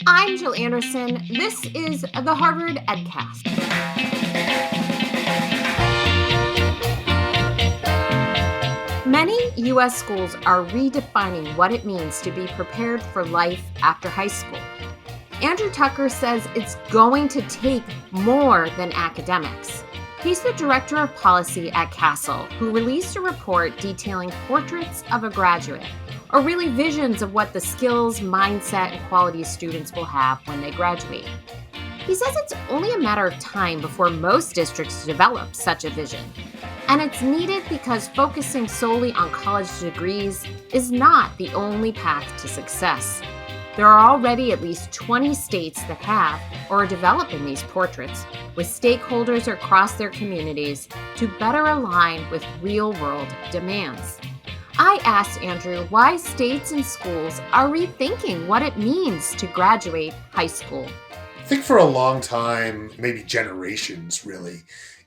I'm Jill Anderson. This is the Harvard EdCast. Many U.S. schools are redefining what it means to be prepared for life after high school. Andrew Tucker says it's going to take more than academics. He's the director of policy at CASEL, who released a report detailing portraits of a graduate, or really visions of what the skills, mindset, and qualities students will have when they graduate. He says it's only a matter of time before most districts develop such a vision. And it's needed because focusing solely on college degrees is not the only path to success. There are already at least 20 states that have or are developing these portraits with stakeholders across their communities to better align with real-world demands. I asked Andrew why states and schools are rethinking what it means to graduate high school. I think for a long time, maybe generations really,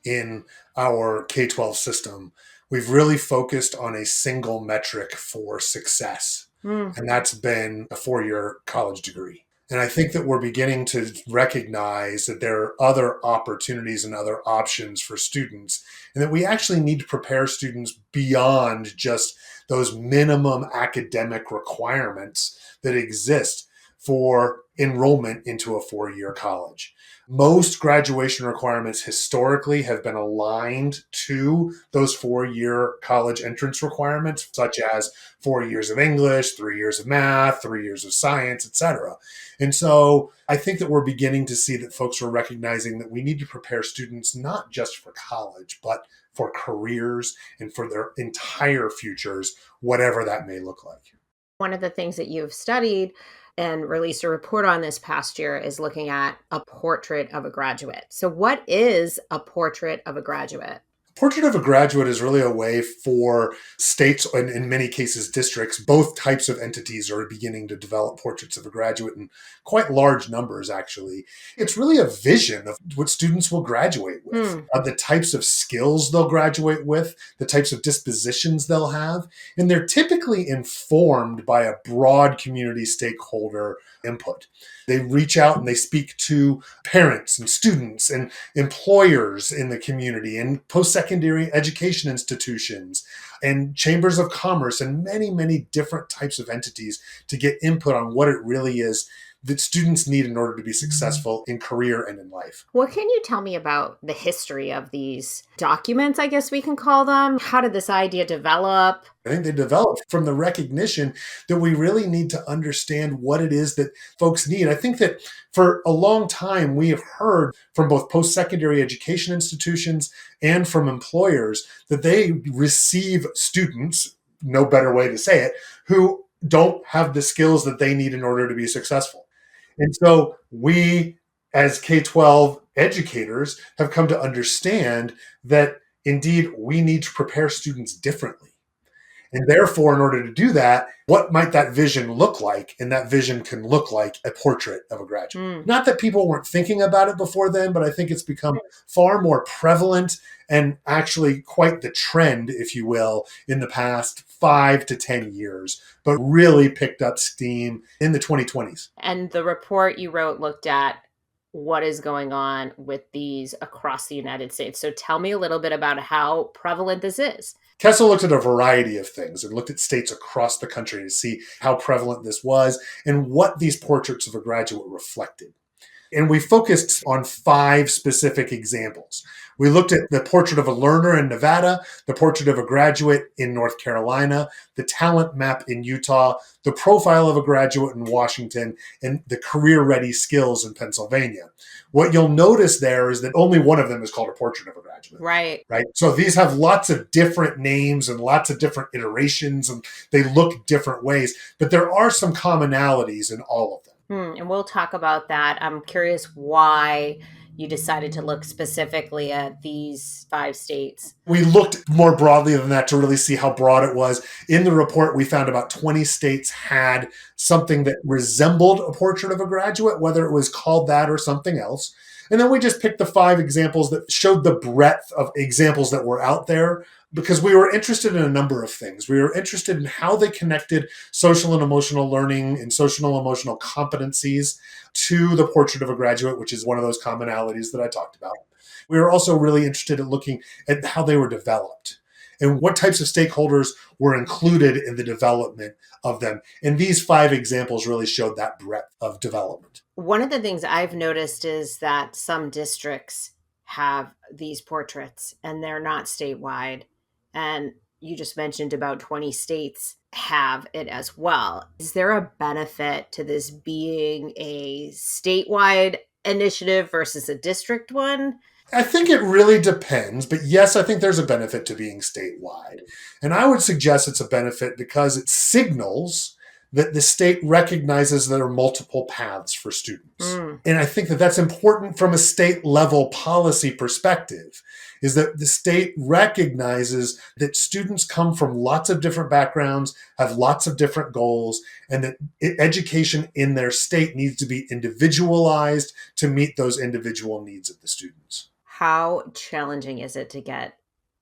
in our K-12 system, we've really focused on a single metric for success. And that's been a 4-year college degree. And I think that we're beginning to recognize that there are other opportunities and other options for students, and that we actually need to prepare students beyond just those minimum academic requirements that exist for enrollment into a 4-year college. Most graduation requirements historically have been aligned to those 4-year college entrance requirements, such as 4 years of English, 3 years of math, 3 years of science, etc. And so I think that we're beginning to see that folks are recognizing that we need to prepare students not just for college, but for careers and for their entire futures, whatever that may look like. One of the things that you've studied and released a report on this past year is looking at a portrait of a graduate. So what is a portrait of a graduate? Portrait of a graduate is really a way for states, and in many cases districts, both types of entities are beginning to develop portraits of a graduate in quite large numbers, actually. It's really a vision of what students will graduate with, the types of skills they'll graduate with, the types of dispositions they'll have. And they're typically informed by a broad community stakeholder input. They reach out and they speak to parents and students and employers in the community and post-secondary education institutions and chambers of commerce and many, many different types of entities to get input on what it really is that students need in order to be successful in career and in life. What can you tell me about the history of these documents, I guess we can call them? How did this idea develop? I think they developed from the recognition that we really need to understand what it is that folks need. I think that for a long time, we have heard from both post-secondary education institutions and from employers that they receive students, no better way to say it, who don't have the skills that they need in order to be successful. And so we, as K-12 educators, have come to understand that indeed we need to prepare students differently. And therefore, in order to do that, what might that vision look like? And that vision can look like a portrait of a graduate. Not that people weren't thinking about it before then, but I think it's become far more prevalent and actually quite the trend, if you will, in the past 5 to 10 years, but really picked up steam in the 2020s. And the report you wrote looked at what is going on with these across the United States. So tell me a little bit about how prevalent this is. CASEL looked at a variety of things and looked at states across the country to see how prevalent this was and what these portraits of a graduate reflected. And we focused on 5 specific examples. We looked at the portrait of a learner in Nevada, the portrait of a graduate in North Carolina, the talent map in Utah, the profile of a graduate in Washington, and the career-ready skills in Pennsylvania. What you'll notice there is that only one of them is called a portrait of a graduate. Right. So these have lots of different names and lots of different iterations, and they look different ways, but there are some commonalities in all of them. And we'll talk about that. I'm curious why you decided to look specifically at these 5 states. We looked more broadly than that to really see how broad it was. In the report, we found about 20 states had something that resembled a portrait of a graduate, whether it was called that or something else. And then we just picked the 5 examples that showed the breadth of examples that were out there because we were interested in a number of things. We were interested in how they connected social and emotional learning and social and emotional competencies to the portrait of a graduate, which is one of those commonalities that I talked about. We were also really interested in looking at how they were developed and what types of stakeholders were included in the development of them. And these 5 examples really showed that breadth of development. One of the things I've noticed is that some districts have these portraits and they're not statewide. And you just mentioned about 20 states have it as well. Is there a benefit to this being a statewide initiative versus a district one? I think it really depends, but yes, I think there's a benefit to being statewide. And I would suggest it's a benefit because it signals that the state recognizes there are multiple paths for students. And I think that that's important from a state level policy perspective, is that the state recognizes that students come from lots of different backgrounds, have lots of different goals, and that education in their state needs to be individualized to meet those individual needs of the students. How challenging is it to get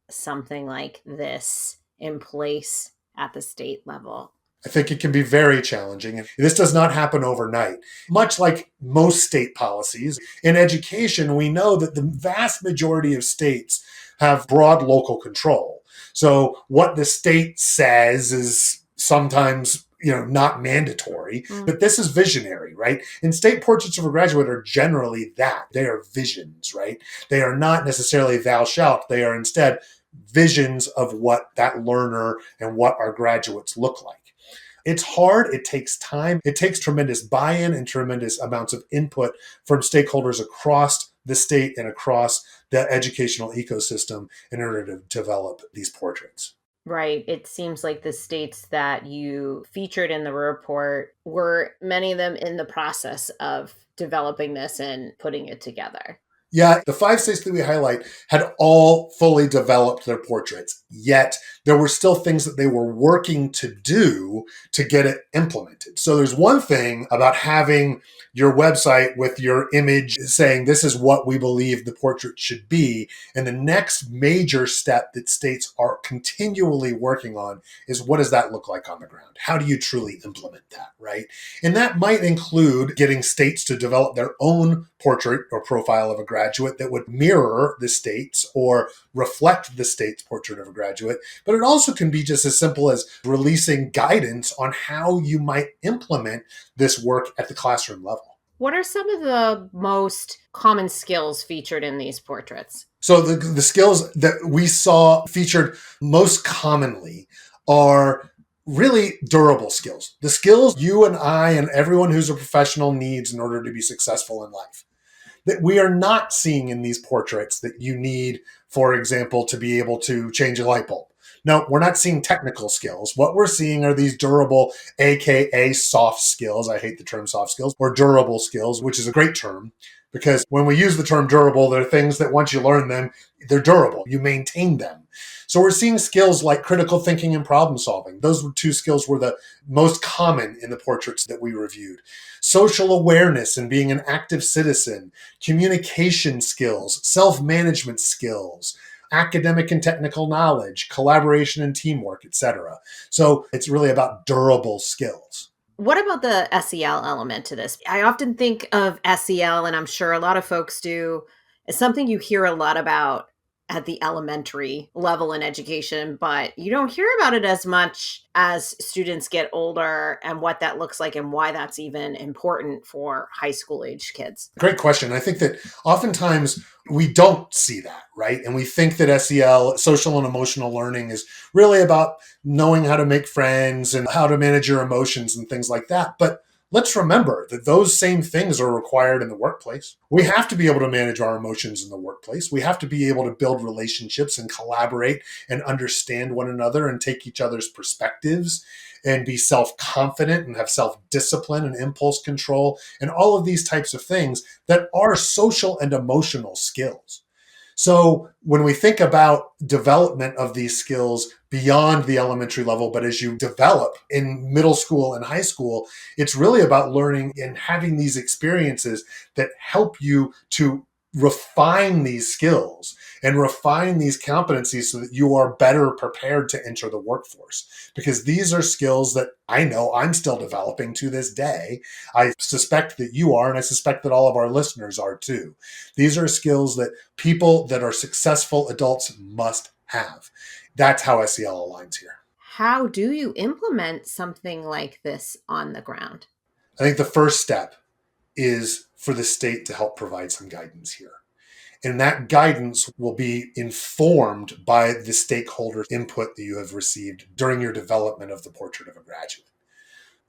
something like this in place at the state level? I think it can be very challenging. And this does not happen overnight. Much like most state policies, in education, we know that the vast majority of states have broad local control. So what the state says is sometimes not mandatory, but this is visionary, right? And state portraits of a graduate are generally that. They are visions, right? They are not necessarily thou shalt. They are instead visions of what that learner and what our graduates look like. It's hard. It takes time. It takes tremendous buy-in and tremendous amounts of input from stakeholders across the state and across the educational ecosystem in order to develop these portraits. Right. It seems like the states that you featured in the report were many of them in the process of developing this and putting it together. Yeah, the 5 states that we highlight had all fully developed their portraits, yet there were still things that they were working to do to get it implemented. So there's one thing about having your website with your image saying this is what we believe the portrait should be. And the next major step that states are continually working on is what does that look like on the ground? How do you truly implement that, right? And that might include getting states to develop their own portrait or profile of a graduate that would mirror the state's or reflect the state's portrait of a graduate. But it also can be just as simple as releasing guidance on how you might implement this work at the classroom level. What are some of the most common skills featured in these portraits? So the skills that we saw featured most commonly are really durable skills. The skills you and I and everyone who's a professional needs in order to be successful in life. That we are not seeing in these portraits that you need, for example, to be able to change a light bulb. No, we're not seeing technical skills. What we're seeing are these durable, AKA soft skills. I hate the term soft skills, or durable skills, which is a great term because when we use the term durable, they're things that once you learn them, they're durable. You maintain them. So we're seeing skills like critical thinking and problem solving. Those 2 skills were the most common in the portraits that we reviewed. Social awareness and being an active citizen, communication skills, self-management skills, academic and technical knowledge, collaboration and teamwork, etc. So it's really about durable skills. What about the SEL element to this? I often think of SEL, and I'm sure a lot of folks do, as something you hear a lot about at the elementary level in education, but you don't hear about it as much as students get older and what that looks like and why that's even important for high school age kids. Great question. I think that oftentimes we don't see that, right? And we think that SEL, social and emotional learning, is really about knowing how to make friends and how to manage your emotions and things like that. But let's remember that those same things are required in the workplace. We have to be able to manage our emotions in the workplace. We have to be able to build relationships and collaborate and understand one another and take each other's perspectives and be self-confident and have self-discipline and impulse control and all of these types of things that are social and emotional skills. So when we think about development of these skills beyond the elementary level, but as you develop in middle school and high school, it's really about learning and having these experiences that help you to refine these skills and refine these competencies so that you are better prepared to enter the workforce. Because these are skills that I know I'm still developing to this day. I suspect that you are, and I suspect that all of our listeners are too. These are skills that people that are successful adults must have. That's how SEL aligns here. How do you implement something like this on the ground? I think the first step is for the state to help provide some guidance here. And that guidance will be informed by the stakeholder input that you have received during your development of the portrait of a graduate.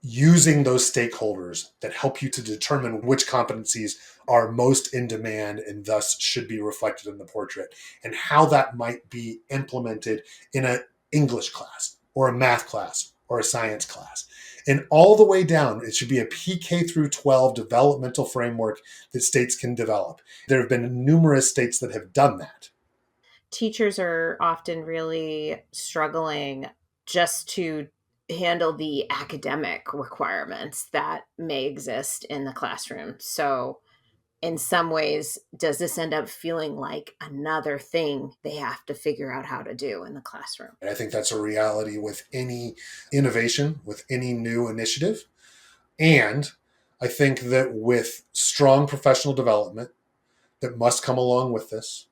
Using those stakeholders that help you to determine which competencies are most in demand and thus should be reflected in the portrait, and how that might be implemented in an English class or a math class or a science class. And all the way down, it should be a PK through 12 developmental framework that states can develop. There have been numerous states that have done that. Teachers are often really struggling just to handle the academic requirements that may exist in the classroom. So, in some ways, does this end up feeling like another thing they have to figure out how to do in the classroom? And I think that's a reality with any innovation, with any new initiative. And I think that with strong professional development that must come along with this,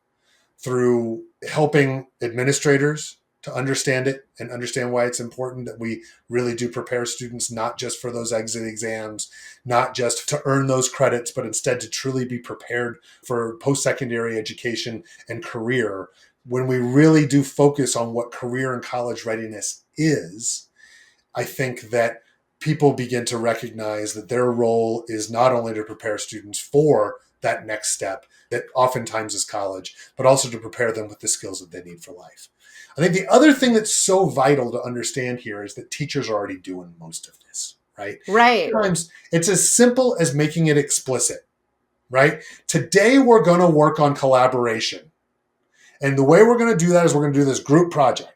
through helping administrators to understand it and understand why it's important that we really do prepare students, not just for those exit exams, not just to earn those credits, but instead to truly be prepared for post-secondary education and career. When we really do focus on what career and college readiness is, I think that people begin to recognize that their role is not only to prepare students for that next step that oftentimes is college, but also to prepare them with the skills that they need for life. I think the other thing that's so vital to understand here is that teachers are already doing most of this, right? Right. Sometimes it's as simple as making it explicit, right? Today we're going to work on collaboration. And the way we're going to do that is we're going to do this group project.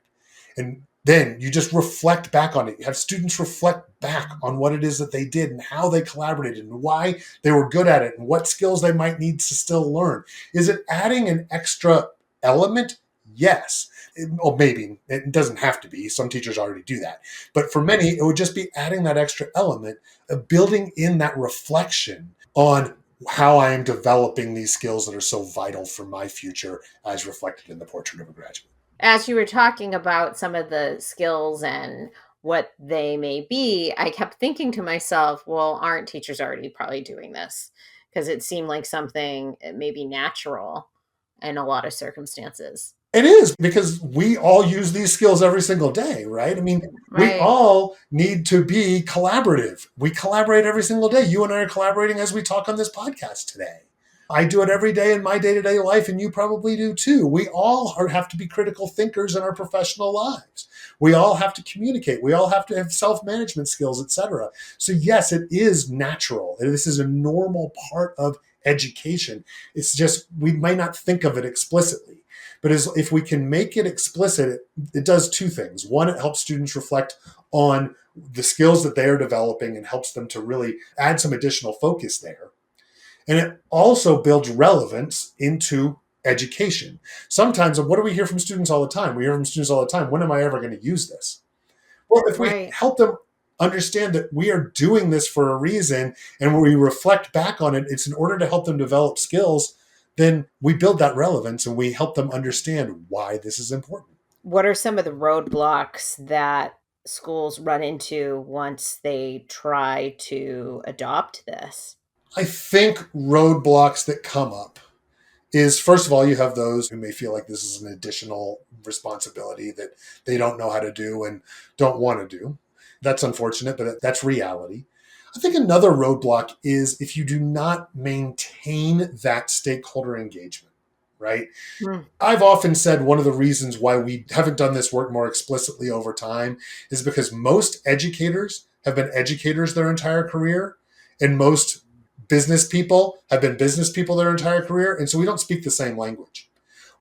And then you just reflect back on it. You have students reflect back on what it is that they did and how they collaborated and why they were good at it and what skills they might need to still learn. Is it adding an extra element? Yes. Or maybe it doesn't have to be. Some teachers already do that. But for many, it would just be adding that extra element of building in that reflection on how I am developing these skills that are so vital for my future as reflected in the portrait of a graduate. As you were talking about some of the skills and what they may be, I kept thinking to myself, well, aren't teachers already probably doing this? Because it seemed like something maybe natural in a lot of circumstances. It is, because we all use these skills every single day, right? I mean, we Right. all need to be collaborative. We collaborate every single day. You and I are collaborating as we talk on this podcast today. I do it every day in my day-to-day life, and you probably do too. We all have to be critical thinkers in our professional lives. We all have to communicate. We all have to have self-management skills, etc. So yes, it is natural. This is a normal part of education. It's just we might not think of it explicitly. But if we can make it explicit, it does two things. One, it helps students reflect on the skills that they are developing and helps them to really add some additional focus there. And it also builds relevance into education. Sometimes, what do we hear from students all the time? We hear from students all the time, when am I ever going to use this? Well, if we Right. help them understand that we are doing this for a reason and when we reflect back on it, it's in order to help them develop skills, then we build that relevance and we help them understand why this is important. What are some of the roadblocks that schools run into once they try to adopt this? I think roadblocks that come up is, first of all, you have those who may feel like this is an additional responsibility that they don't know how to do and don't want to do. That's unfortunate, but that's reality. I think another roadblock is if you do not maintain that stakeholder engagement, right? Hmm. I've often said one of the reasons why we haven't done this work more explicitly over time is because most educators have been educators their entire career, and most business people have been business people their entire career. And so we don't speak the same language.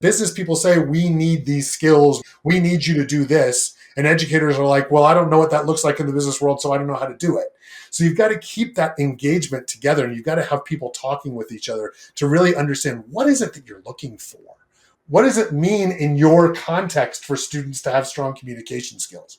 Business people say, we need these skills. We need you to do this. And educators are like, well, I don't know what that looks like in the business world, so I don't know how to do it. So you've got to keep that engagement together, and you've got to have people talking with each other to really understand what is it that you're looking for. What does it mean in your context for students to have strong communication skills?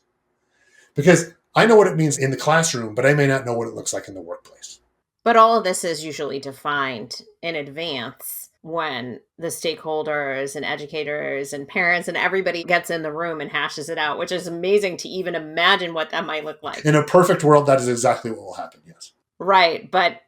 Because I know what it means in the classroom, but I may not know what it looks like in the workplace. But all of this is usually defined in advance when the stakeholders and educators and parents and everybody gets in the room and hashes it out, which is amazing to even imagine what that might look like. In a perfect world, that is exactly what will happen, yes. Right. But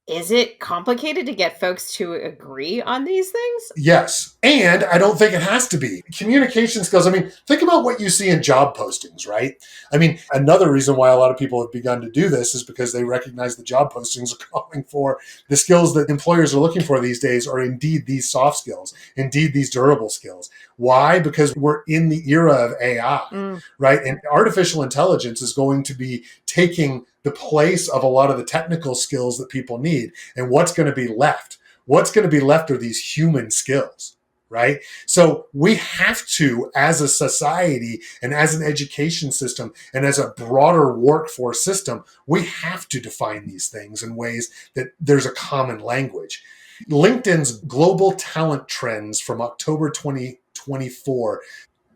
is it complicated to get folks to agree on these things? Yes. And I don't think it has to be. Communication skills, I mean, think about what you see in job postings, right? I mean, another reason why a lot of people have begun to do this is because they recognize the job postings are calling for the skills that employers are looking for these days are indeed these soft skills, indeed these durable skills. Why? Because we're in the era of AI, right? And artificial intelligence is going to be taking the place of a lot of the technical skills that people need. And what's going to be left? What's going to be left are these human skills, right? So we have to, as a society and as an education system and as a broader workforce system, we have to define these things in ways that there's a common language. LinkedIn's Global Talent Trends from October 2024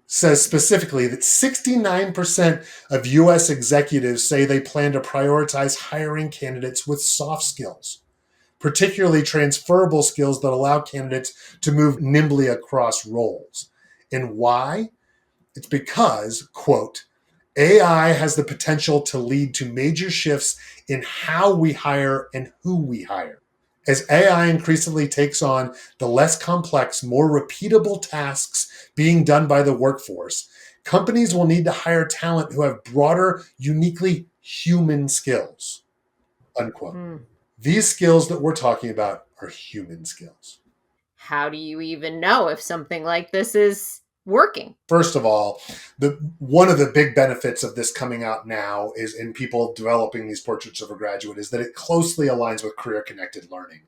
says specifically that 69% of U.S. executives say they plan to prioritize hiring candidates with soft skills, particularly transferable skills that allow candidates to move nimbly across roles. And why? It's because, quote, AI has the potential to lead to major shifts in how we hire and who we hire. As AI increasingly takes on the less complex, more repeatable tasks being done by the workforce, companies will need to hire talent who have broader, uniquely human skills, unquote. These skills that we're talking about are human skills. How do you even know if something like this is working? First of all, one of the big benefits of this coming out now is in people developing these portraits of a graduate is that it closely aligns with career-connected learning.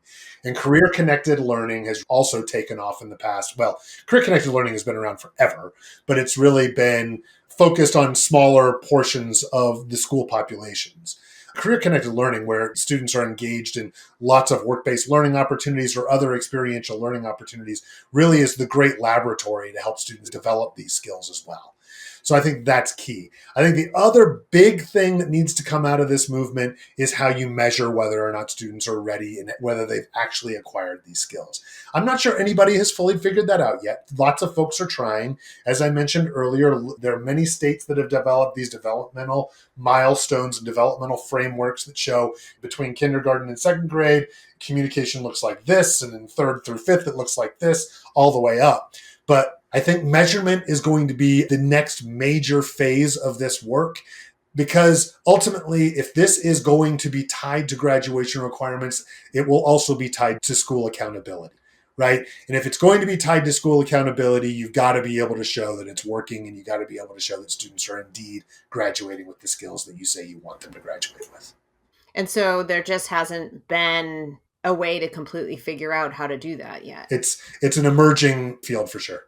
And career-connected learning has also taken off in the past. Well, career-connected learning has been around forever, but it's really been focused on smaller portions of the school populations. Career-connected learning, where students are engaged in lots of work-based learning opportunities or other experiential learning opportunities, really is the great laboratory to help students develop these skills as well. So I think that's key. I think the other big thing that needs to come out of this movement is how you measure whether or not students are ready and whether they've actually acquired these skills. I'm not sure anybody has fully figured that out yet. Lots of folks are trying. As I mentioned earlier, there are many states that have developed these developmental milestones and developmental frameworks that show between kindergarten and second grade, communication looks like this, and in third through fifth, it looks like this, all the way up. But I think measurement is going to be the next major phase of this work, because ultimately, if this is going to be tied to graduation requirements, it will also be tied to school accountability, right? And if it's going to be tied to school accountability, you've got to be able to show that it's working, and you've got to be able to show that students are indeed graduating with the skills that you say you want them to graduate with. And so there just hasn't been a way to completely figure out how to do that yet. It's an emerging field for sure.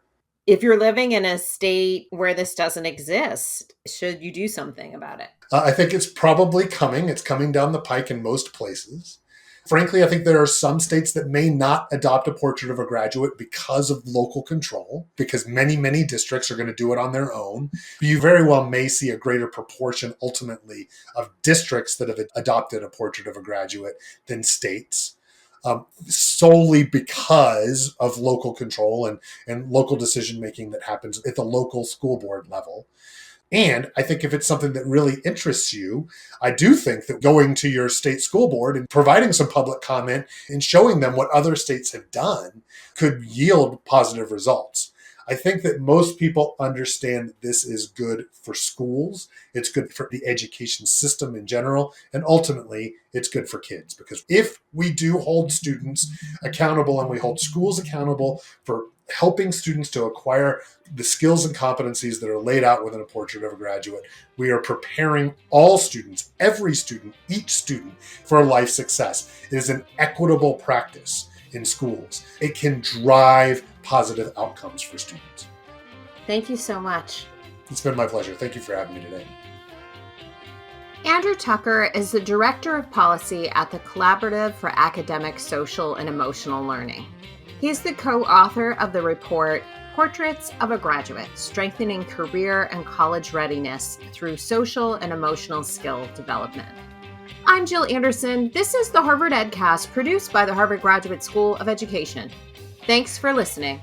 If you're living in a state where this doesn't exist, should you do something about it? I think it's probably coming. It's coming down the pike in most places. Frankly, I think there are some states that may not adopt a portrait of a graduate because of local control, because many, many districts are going to do it on their own. You very well may see a greater proportion ultimately of districts that have adopted a portrait of a graduate than states. Solely because of local control and local decision-making that happens at the local school board level. And I think if it's something that really interests you, I do think that going to your state school board and providing some public comment and showing them what other states have done could yield positive results. I think that most people understand this is good for schools. It's good for the education system in general. And ultimately, it's good for kids. Because if we do hold students accountable and we hold schools accountable for helping students to acquire the skills and competencies that are laid out within a portrait of a graduate, we are preparing all students, every student, each student for life success. It is an equitable practice in schools. It can drive positive outcomes for students. Thank you so much. It's been my pleasure. Thank you for having me today. Andrew Tucker is the Director of Policy at the Collaborative for Academic, Social, and Emotional Learning. He is the co-author of the report, Portraits of a Graduate, Strengthening Career and College Readiness Through Social and Emotional Skill Development. I'm Jill Anderson. This is the Harvard EdCast, produced by the Harvard Graduate School of Education. Thanks for listening.